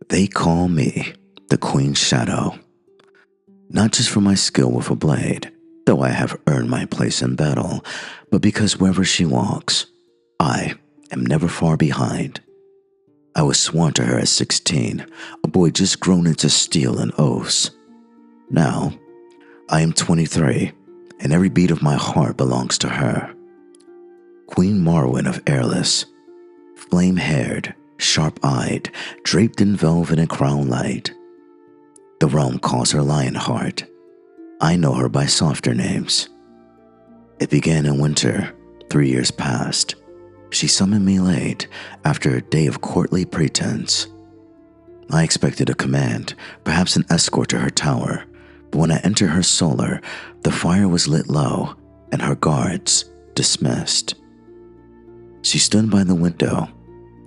They call me the Queen's Shadow, not just for my skill with a blade, though I have earned my place in battle, but because wherever she walks, I am never far behind. I was sworn to her at 16, a boy just grown into steel and oaths. Now, I am 23, and every beat of my heart belongs to her. Queen Maerwyn of Aerlas, flame-haired, sharp-eyed, draped in velvet and crown light. The realm calls her Lionheart. I know her by softer names. It began in winter, 3 years past. She summoned me late, after a day of courtly pretense. I expected a command, perhaps an escort to her tower, but when I entered her solar, the fire was lit low, and her guards dismissed. She stood by the window,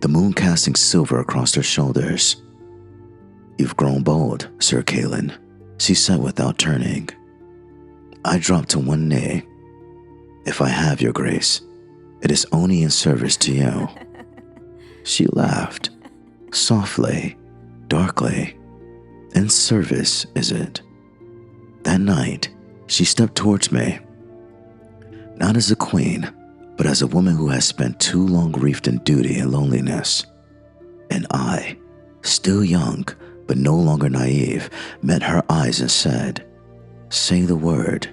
the moon casting silver across her shoulders. "You've grown bold, Sir Caelan," she said without turning. I dropped to one knee. "If I have your grace, it is only in service to you." She laughed, softly, darkly. "In service, is it?" That night, she stepped towards me. Not as a queen, but as a woman who has spent too long reefed in duty and loneliness. And I, still young, but no longer naive, met her eyes and said, "Say the word,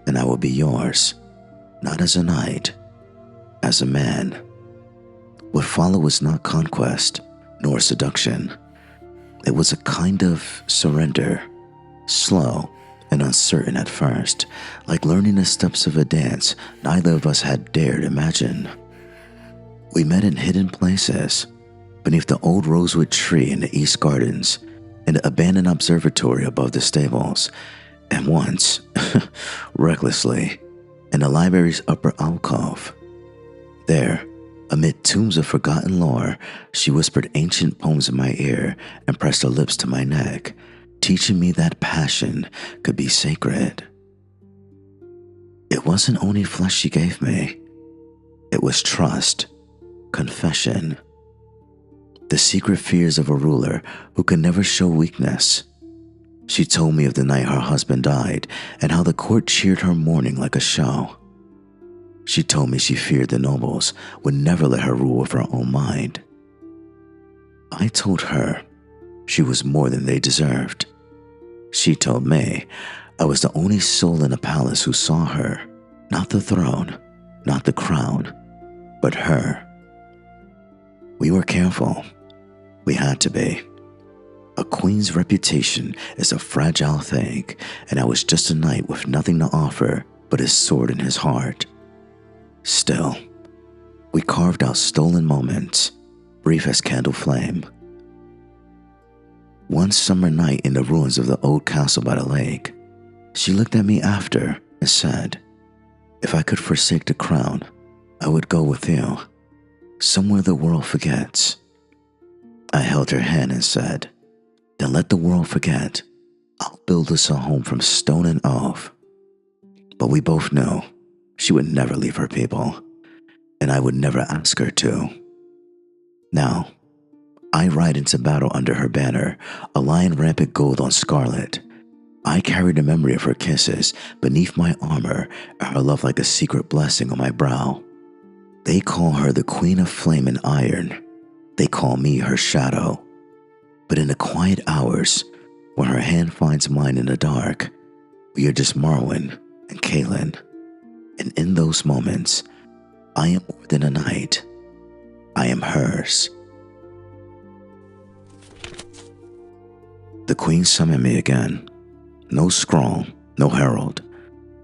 and I will be yours, not as a knight, as a man." What followed was not conquest, nor seduction. It was a kind of surrender, slow and uncertain at first, like learning the steps of a dance neither of us had dared imagine. We met in hidden places, beneath the old rosewood tree in the East Gardens, in the abandoned observatory above the stables, and once, recklessly, in the library's upper alcove. There, amid tombs of forgotten lore, she whispered ancient poems in my ear and pressed her lips to my neck, teaching me that passion could be sacred. It wasn't only flesh she gave me. It was trust, confession, the secret fears of a ruler who could never show weakness. She told me of the night her husband died and how the court cheered her mourning like a show. She told me she feared the nobles would never let her rule with her own mind. I told her she was more than they deserved. She told me I was the only soul in the palace who saw her, not the throne, not the crown, but her. We were careful. We had to be. A queen's reputation is a fragile thing, and I was just a knight with nothing to offer but his sword in his heart. Still, we carved out stolen moments, brief as candle flame. One summer night in the ruins of the old castle by the lake, she looked at me after and said, "If I could forsake the crown, I would go with you, somewhere the world forgets." I held her hand and said, "Then let the world forget. I'll build us a home from stone and oak." But we both knew she would never leave her people, and I would never ask her to. Now, I ride into battle under her banner, a lion rampant gold on scarlet. I carry the memory of her kisses beneath my armor and her love like a secret blessing on my brow. They call her the Queen of Flame and Iron. They call me her shadow. But in the quiet hours, when her hand finds mine in the dark, we are just Maerwyn and Caelan. And in those moments, I am more than a knight. I am hers. The queen summoned me again. No scroll, no herald.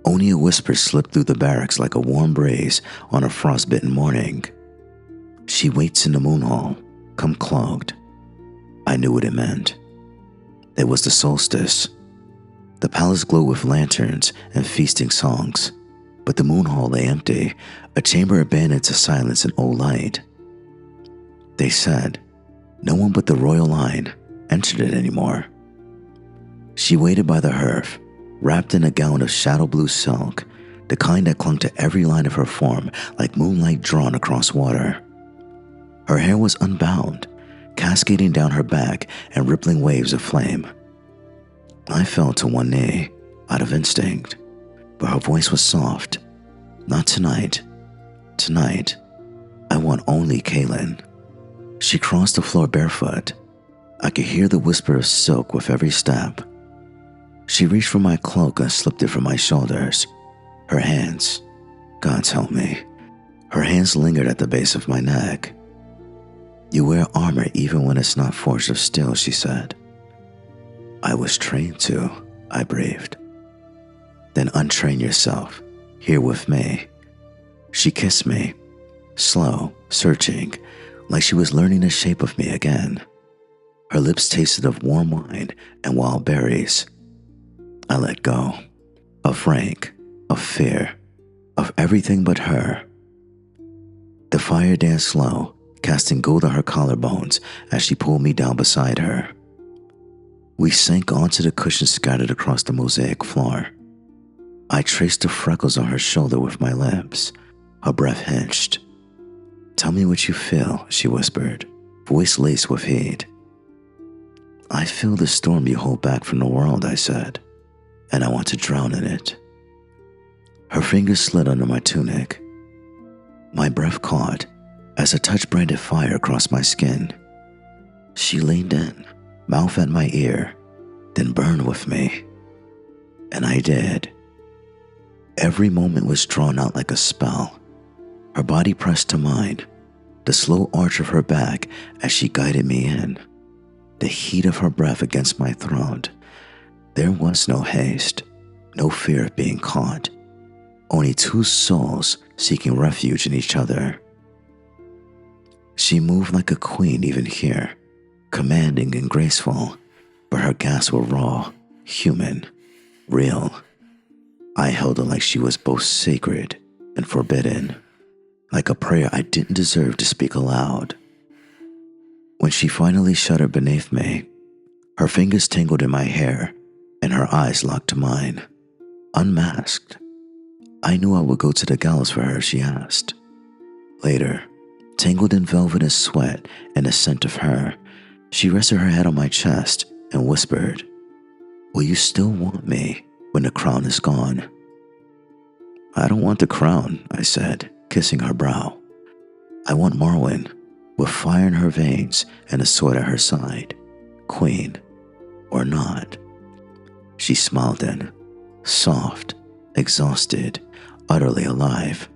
Only a whisper slipped through the barracks like a warm breeze on a frostbitten morning. She waits in the moon hall, come cloaked. I knew what it meant. It was the solstice. The palace glowed with lanterns and feasting songs, but the moon hall lay empty, a chamber abandoned to silence and old light. They said no one but the royal line entered it anymore. She waited by the hearth, wrapped in a gown of shadow blue silk, the kind that clung to every line of her form like moonlight drawn across water. Her hair was unbound, cascading down her back and rippling waves of flame. I fell to one knee, out of instinct, but her voice was soft. Not tonight. Tonight, I want only Caelan. She crossed the floor barefoot. I could hear the whisper of silk with every step. She reached for my cloak and slipped it from my shoulders. Her hands, God's help me, her hands lingered at the base of my neck. You wear armor even when it's not forged of steel, she said. I was trained to, I breathed. Then untrain yourself, here with me. She kissed me, slow, searching, like she was learning the shape of me again. Her lips tasted of warm wine and wild berries. I let go, of rank, of fear, of everything but her. The fire danced slow, casting gold on her collarbones as she pulled me down beside her. We sank onto the cushions scattered across the mosaic floor. I traced the freckles on her shoulder with my lips. Her breath hinged. Tell me what you feel, she whispered, voice laced with heat. I feel the storm you hold back from the world, I said, and I want to drown in it. Her fingers slid under my tunic. My breath caught as a touch branded fire across my skin. She leaned in, mouth at my ear, then burned with me. And I did. Every moment was drawn out like a spell. Her body pressed to mine, the slow arch of her back as she guided me in, the heat of her breath against my throat. There was no haste, no fear of being caught, only two souls seeking refuge in each other. She moved like a queen even here, commanding and graceful, but her gasps were raw, human, real. I held her like she was both sacred and forbidden, like a prayer I didn't deserve to speak aloud. When she finally shuddered beneath me, her fingers tangled in my hair and her eyes locked to mine. Unmasked, I knew I would go to the gallows for her, she asked. Later, tangled in velvetous sweat and the scent of her, she rested her head on my chest and whispered, Will you still want me when the crown is gone? I don't want the crown, I said, kissing her brow. I want Maerwyn, with fire in her veins and a sword at her side, queen or not. She smiled then, soft, exhausted, utterly alive.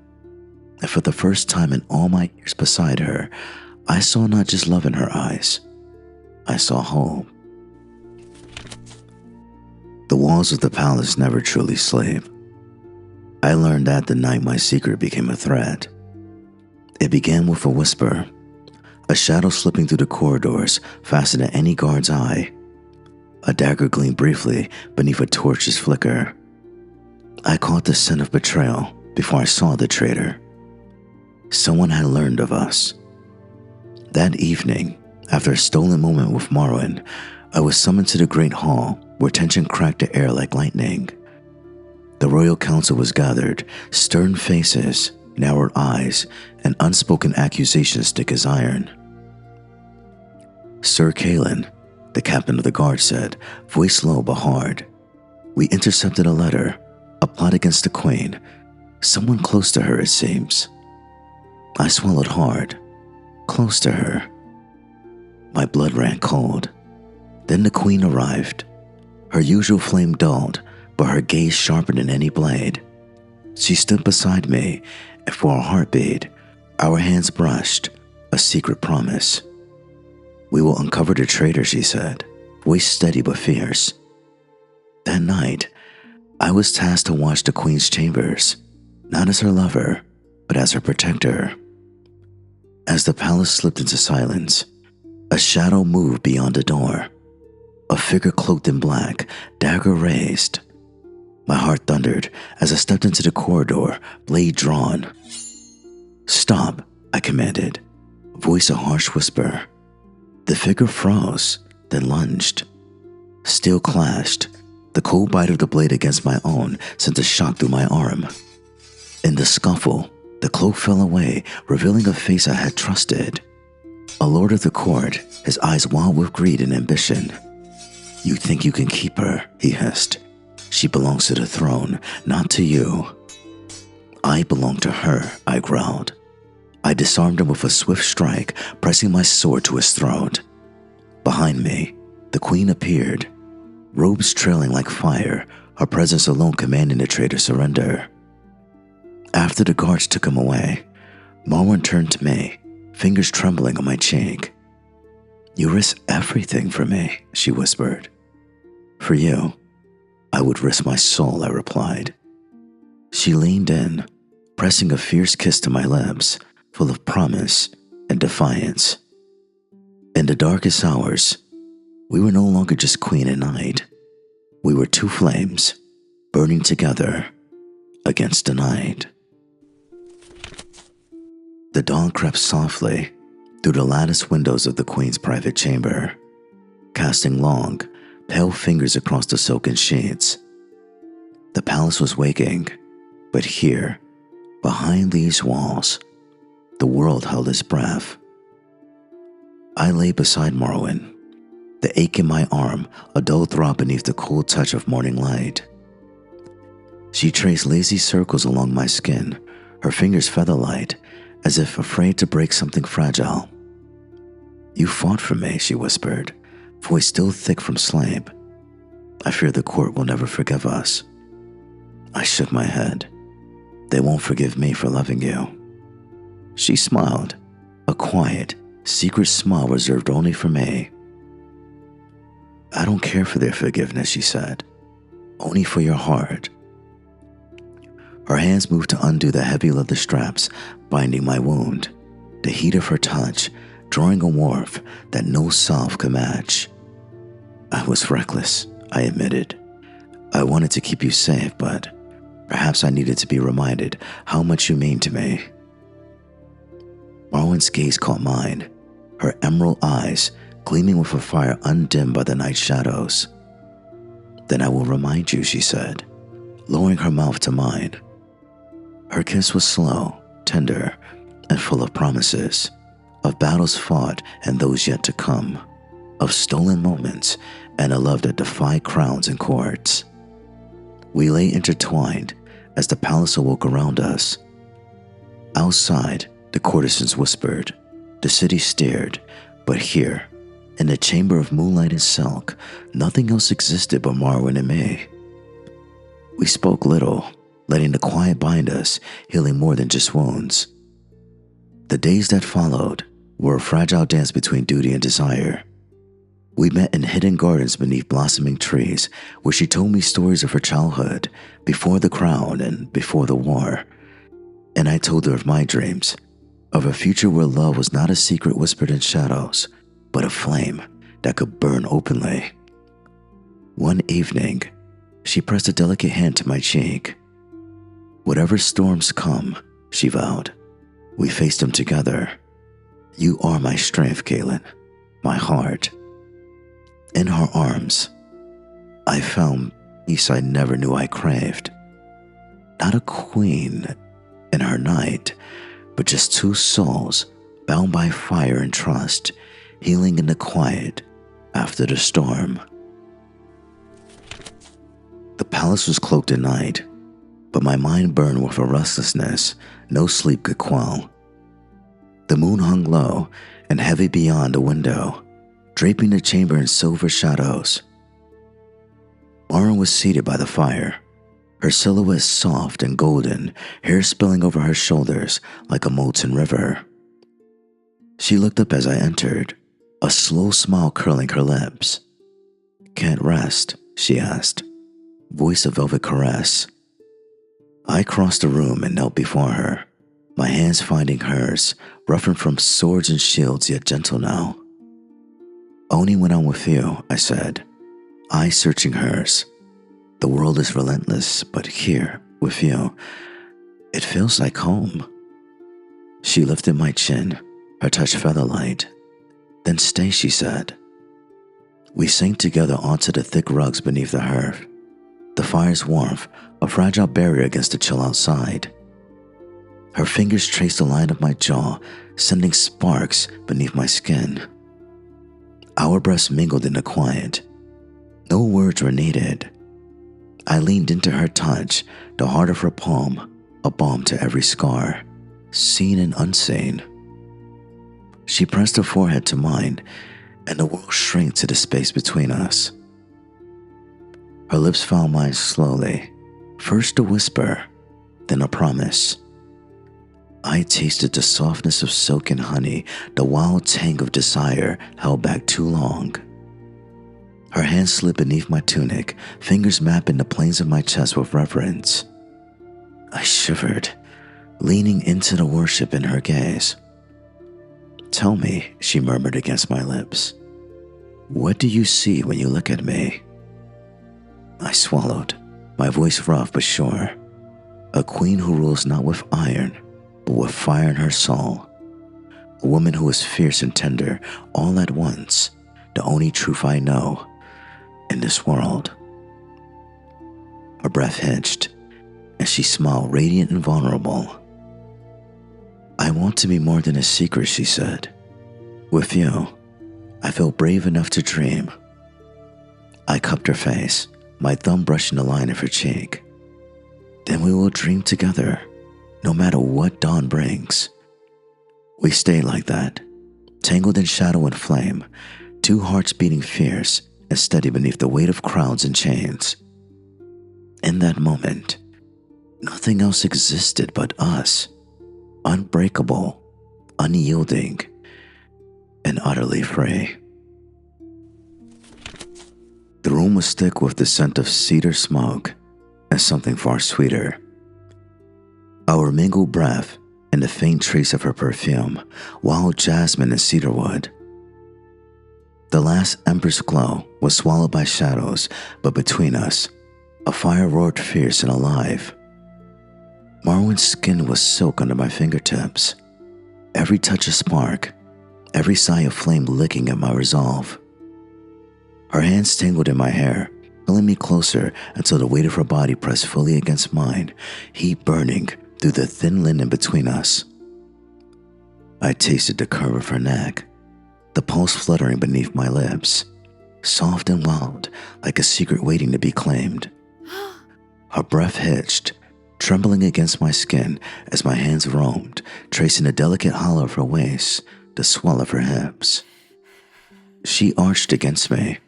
And for the first time in all my years beside her, I saw not just love in her eyes, I saw hope. The walls of the palace never truly sleep. I learned that the night my secret became a threat. It began with a whisper, a shadow slipping through the corridors faster than any guard's eye. A dagger gleamed briefly beneath a torch's flicker. I caught the scent of betrayal before I saw the traitor. Someone had learned of us. That evening, after a stolen moment with Maerwyn, I was summoned to the great hall where tension cracked the air like lightning. The royal council was gathered, stern faces, narrowed eyes, and unspoken accusations thick as iron. Sir Caelan, the captain of the guard, said, voice low but hard, We intercepted a letter, a plot against the queen, someone close to her it seems. I swallowed hard, close to her. My blood ran cold. Then the queen arrived. Her usual flame dulled, but her gaze sharper than any blade. She stood beside me, and for a heartbeat, our hands brushed, a secret promise. We will uncover the traitor, she said, voice steady but fierce. That night, I was tasked to watch the queen's chambers, not as her lover, but as her protector. As the palace slipped into silence, a shadow moved beyond the door. A figure cloaked in black, dagger raised. My heart thundered as I stepped into the corridor, blade drawn. Stop, I commanded, voice a harsh whisper. The figure froze, then lunged. Steel clashed. The cold bite of the blade against my own sent a shock through my arm. In the scuffle, the cloak fell away, revealing a face I had trusted. A lord of the court, his eyes wild with greed and ambition. You think you can keep her, he hissed. She belongs to the throne, not to you. I belong to her, I growled. I disarmed him with a swift strike, pressing my sword to his throat. Behind me, the queen appeared, robes trailing like fire, her presence alone commanding the traitor surrender. After the guards took him away, Maerwyn turned to me, fingers trembling on my cheek. You risk everything for me, she whispered. For you, I would risk my soul, I replied. She leaned in, pressing a fierce kiss to my lips, full of promise and defiance. In the darkest hours, we were no longer just queen and knight. We were two flames, burning together against the night. The dawn crept softly through the lattice windows of the queen's private chamber, casting long, pale fingers across the silken sheets. The palace was waking, but here, behind these walls, the world held its breath. I lay beside Maerwyn, the ache in my arm a dull throb beneath the cold touch of morning light. She traced lazy circles along my skin, her fingers feather-light, as if afraid to break something fragile. You fought for me, she whispered, voice still thick from sleep. I fear the court will never forgive us. I shook my head. They won't forgive me for loving you. She smiled, a quiet, secret smile reserved only for me. I don't care for their forgiveness, she said, only for your heart. Her hands moved to undo the heavy leather straps binding my wound, the heat of her touch drawing a warmth that no salve could match. I was reckless, I admitted. I wanted to keep you safe, but perhaps I needed to be reminded how much you mean to me. Maerwyn's gaze caught mine, her emerald eyes gleaming with a fire undimmed by the night shadows. Then I will remind you, she said, lowering her mouth to mine. Her kiss was slow, tender, and full of promises, of battles fought and those yet to come, of stolen moments and a love that defied crowns and courts. We lay intertwined as the palace awoke around us. Outside, the courtesans whispered, the city stared, but here, in the chamber of moonlight and silk, nothing else existed but Maerwyn and me. We spoke little, letting the quiet bind us, healing more than just wounds. The days that followed were a fragile dance between duty and desire. We met in hidden gardens beneath blossoming trees, where she told me stories of her childhood, before the crown and before the war. And I told her of my dreams, of a future where love was not a secret whispered in shadows, but a flame that could burn openly. One evening, she pressed a delicate hand to my cheek. Whatever storms come, she vowed, we face them together. You are my strength, Caelan, my heart. In her arms, I found peace I never knew I craved. Not a queen and her knight, but just two souls bound by fire and trust, healing in the quiet after the storm. The palace was cloaked in night, but my mind burned with a restlessness no sleep could quell. The moon hung low and heavy beyond the window, draping the chamber in silver shadows. Maerwyn was seated by the fire, her silhouette soft and golden, hair spilling over her shoulders like a molten river. She looked up as I entered, a slow smile curling her lips. Can't rest, she asked, voice a velvet caress. I crossed the room and knelt before her, my hands finding hers, roughened from swords and shields yet gentle now. Only when I'm with you, I said, eyes searching hers. The world is relentless, but here, with you, it feels like home. She lifted my chin, her touch feather-light. Then stay, she said. We sank together onto the thick rugs beneath the hearth, the fire's warmth a fragile barrier against the chill outside. Her fingers traced the line of my jaw, sending sparks beneath my skin. Our breaths mingled in the quiet. No words were needed. I leaned into her touch, the heart of her palm, a balm to every scar, seen and unseen. She pressed her forehead to mine, and the world shrank to the space between us. Her lips found mine slowly, first a whisper, then a promise. I tasted the softness of silk and honey, the wild tang of desire held back too long. Her hands slid beneath my tunic, fingers mapping the planes of my chest with reverence. I shivered, leaning into the worship in her gaze. "Tell me," she murmured against my lips, "what do you see when you look at me?" I swallowed, my voice rough but sure. A queen who rules not with iron, but with fire in her soul. A woman who is fierce and tender all at once, the only truth I know in this world. Her breath hitched, and she smiled radiant and vulnerable. "I want to be more than a secret," she said. "With you, I feel brave enough to dream." I cupped her face, my thumb brushing the line of her cheek. "Then we will dream together, no matter what dawn brings." We stayed like that, tangled in shadow and flame, two hearts beating fierce and steady beneath the weight of crowns and chains. In that moment, nothing else existed but us, unbreakable, unyielding, and utterly free. The room was thick with the scent of cedar smoke and something far sweeter. Our mingled breath and the faint trace of her perfume, wild jasmine and cedarwood. The last ember's glow was swallowed by shadows, but between us, a fire roared fierce and alive. Maerwyn's skin was silk under my fingertips, every touch a spark, every sigh of flame licking at my resolve. Her hands tangled in my hair, pulling me closer until the weight of her body pressed fully against mine, heat burning through the thin linen between us. I tasted the curve of her neck, the pulse fluttering beneath my lips, soft and wild, like a secret waiting to be claimed. Her breath hitched, trembling against my skin as my hands roamed, tracing the delicate hollow of her waist, the swell of her hips. She arched against me,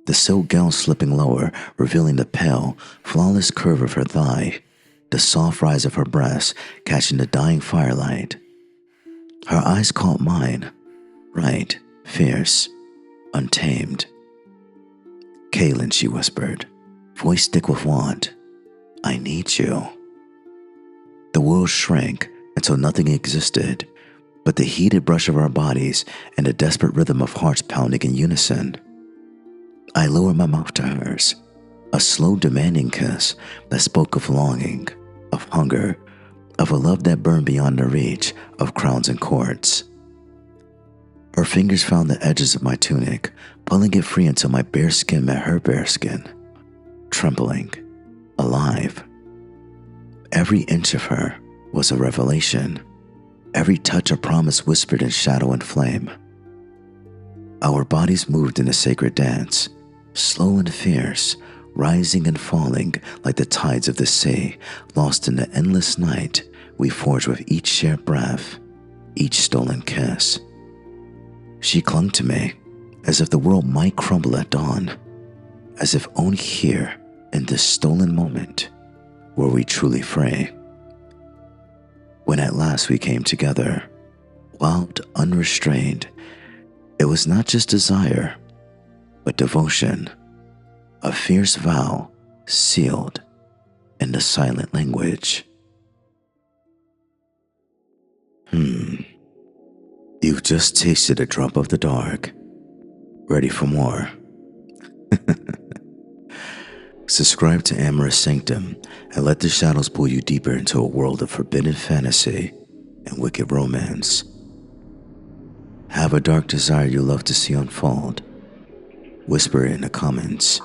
the silk gown slipping lower, revealing the pale, flawless curve of her thigh, the soft rise of her breast catching the dying firelight. Her eyes caught mine, bright, fierce, untamed. "Caelan," she whispered, voice thick with want, "I need you." The world shrank until nothing existed but the heated brush of our bodies and the desperate rhythm of hearts pounding in unison. I lowered my mouth to hers, a slow, demanding kiss that spoke of longing, of hunger, of a love that burned beyond the reach of crowns and courts. Her fingers found the edges of my tunic, pulling it free until my bare skin met her bare skin, trembling, alive. Every inch of her was a revelation, every touch a promise whispered in shadow and flame. Our bodies moved in a sacred dance, slow and fierce, rising and falling like the tides of the sea, lost in the endless night we forged with each shared breath, each stolen kiss. She clung to me, as if the world might crumble at dawn, as if only here, in this stolen moment, were we truly free. When at last we came together, wild, unrestrained, it was not just desire, but devotion, a fierce vow sealed in the silent language. You've just tasted a drop of the dark. Ready for more? Subscribe to Amorous Sanctum and let the shadows pull you deeper into a world of forbidden fantasy and wicked romance. Have a dark desire you love to see unfold? Whisper it in the comments.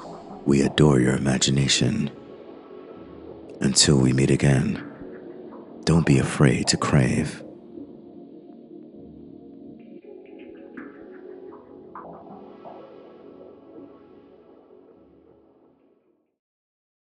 We adore your imagination. Until we meet again. Don't be afraid to crave.